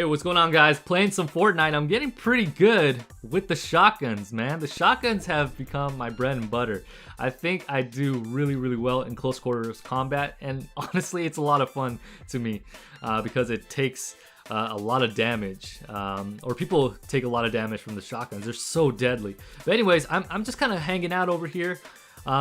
Hey, what's going on, guys? Playing some Fortnite. I'm getting pretty good with the shotguns, man. The shotguns have become my bread and butter. I think I do really well in close quarters combat, and honestly, it's a lot of fun to me because it takes a lot of damage, or people take a lot of damage from the shotguns. They're so deadly. But anyways, I'm just kind of hanging out over here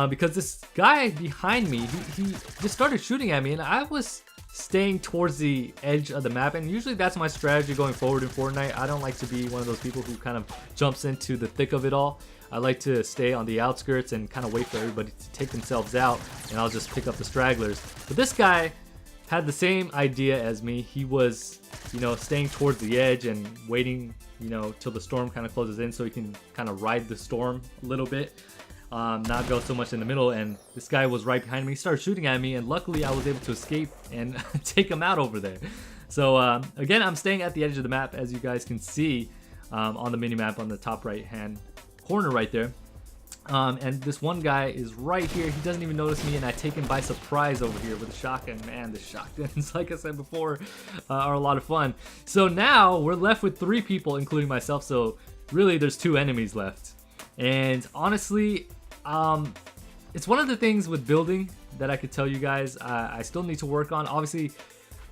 because this guy behind me, he just started shooting at me, and I was staying towards the edge of the map, and usually that's my strategy going forward in Fortnite. I don't like to be one of those people who kind of jumps into the thick of it all. I like to stay on the outskirts and kind of wait for everybody to take themselves out, and I'll just pick up the stragglers. But this guy had the same idea as me. He was, staying towards the edge and waiting, till the storm kind of closes in so he can kind of ride the storm a little bit. Not go so much in the middle, and this guy was right behind me. He started shooting at me, and luckily I was able to escape and take him out over there. So again, I'm staying at the edge of the map, as you guys can see on the mini map on the top right hand corner right there. And this one guy is right here. He doesn't even notice me, and I take him by surprise over here with a shotgun. Man, the shotguns, like I said before, are a lot of fun. So now we're left with 3 people, including myself. So really, there's 2 enemies left. And honestly, it's one of the things with building that I could tell you guys I still need to work on. Obviously,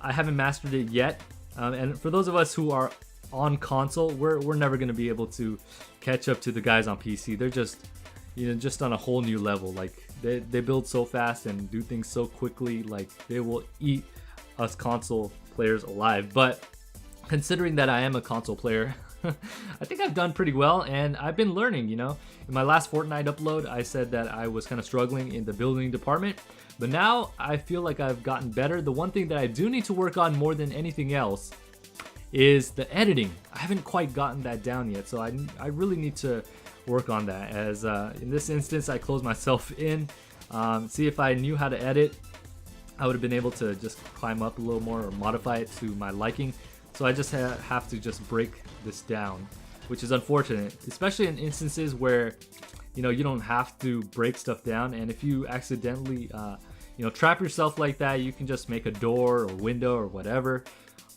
I haven't mastered it yet, and for those of us who are on console, we're never going to be able to catch up to the guys on PC. They're just just on a whole new level. Like they build so fast and do things so quickly, like they will eat us console players alive. But considering that I am a console player, I think I've done pretty well, and I've been learning. In my last Fortnite upload, I said that I was kind of struggling in the building department, but now I feel like I've gotten better. The one thing that I do need to work on more than anything else is the editing. I haven't quite gotten that down yet, so I really need to work on that. As in this instance, I closed myself in. See, if I knew how to edit, I would have been able to just climb up a little more or modify it to my liking. So I just have to just break this down, which is unfortunate, especially in instances where you don't have to break stuff down. And if you accidentally trap yourself like that, you can just make a door or window or whatever.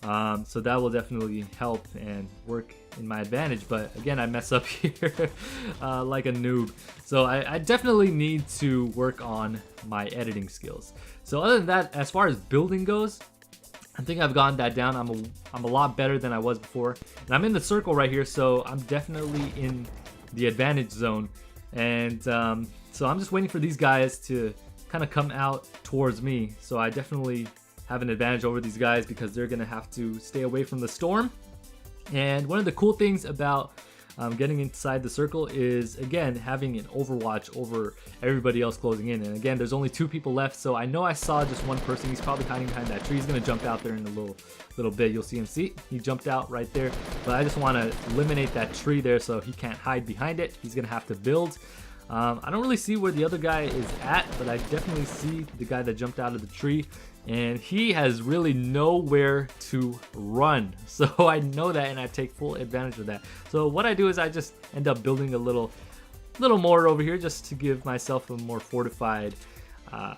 So that will definitely help and work in my advantage. But again, I mess up here like a noob. So I definitely need to work on my editing skills. So other than that, as far as building goes, I think I've gotten that down. I'm a lot better than I was before, and I'm in the circle right here, so I'm definitely in the advantage zone. And so I'm just waiting for these guys to kind of come out towards me. So I definitely have an advantage over these guys because they're gonna have to stay away from the storm. And one of the cool things about getting inside the circle is, again, having an overwatch over everybody else closing in. And again, there's only 2 people left, so I know I saw just one person. He's probably hiding behind that tree. He's gonna jump out there in a little bit. You'll see him. See, he jumped out right there. But I just want to eliminate that tree there so he can't hide behind it. He's gonna have to build. I don't really see where the other guy is at, but I definitely see the guy that jumped out of the tree, and he has really nowhere to run. So I know that, and I take full advantage of that. So what I do is I just end up building a little more over here just to give myself a more fortified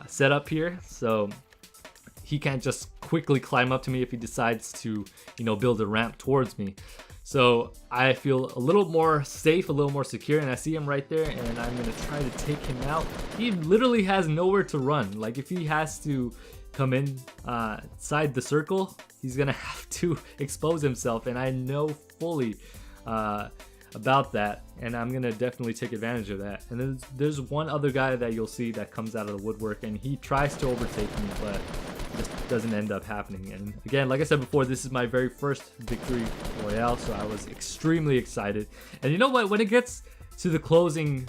setup here, so he can't just quickly climb up to me if he decides to build a ramp towards me. So I feel a little more safe, a little more secure, and I see him right there, and I'm gonna try to take him out. He literally has nowhere to run. Like, if he has to come in inside the circle, he's gonna have to expose himself, and I know fully about that, and I'm gonna definitely take advantage of that. And then there's one other guy that you'll see that comes out of the woodwork, and he tries to overtake me, but just doesn't end up happening. And again, like I said before, this is my very first victory Royale, so I was extremely excited. And you know what, when it gets to the closing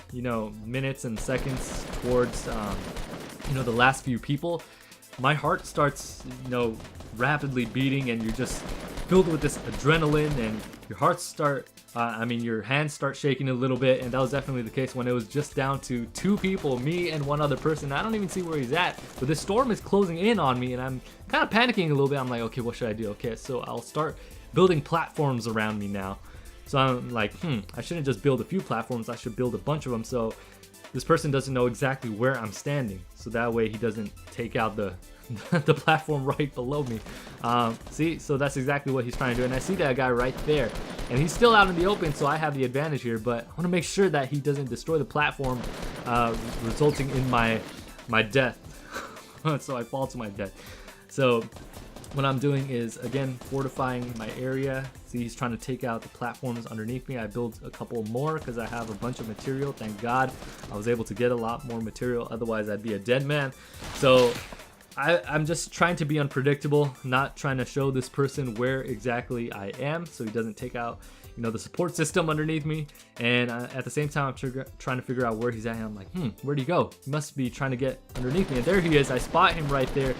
minutes and seconds towards the last few people, my heart starts rapidly beating, and you're just filled with this adrenaline, and your hands start shaking a little bit. And that was definitely the case when it was just down to 2 people, me and one other person. I don't even see where he's at, but this storm is closing in on me, and I'm kind of panicking a little bit. I'm like, okay, what should I do? Okay, so I'll start building platforms around me now. So I'm like, I shouldn't just build a few platforms, I should build a bunch of them, so this person doesn't know exactly where I'm standing, so that way he doesn't take out the the platform right below me. See, so that's exactly what he's trying to do, and I see that guy right there, and he's still out in the open, so I have the advantage here. But I want to make sure that he doesn't destroy the platform, resulting in my death. So I fall to my death. So what I'm doing is, again, fortifying my area. See, he's trying to take out the platforms underneath me. I built a couple more because I have a bunch of material. Thank God I was able to get a lot more material. Otherwise, I'd be a dead man. So I'm just trying to be unpredictable, not trying to show this person where exactly I am so he doesn't take out, you know, the support system underneath me. And at the same time, I'm trying to figure out where he's at. And I'm like, where'd he go? He must be trying to get underneath me. And there he is. I spot him right there.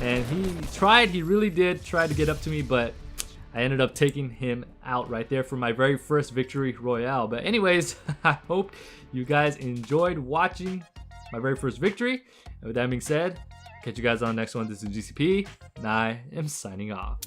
And he really did try to get up to me, but I ended up taking him out right there for my very first victory royale. But anyways, I hope you guys enjoyed watching my very first victory. And with that being said, catch you guys on the next one. This is GCP, and I am signing off.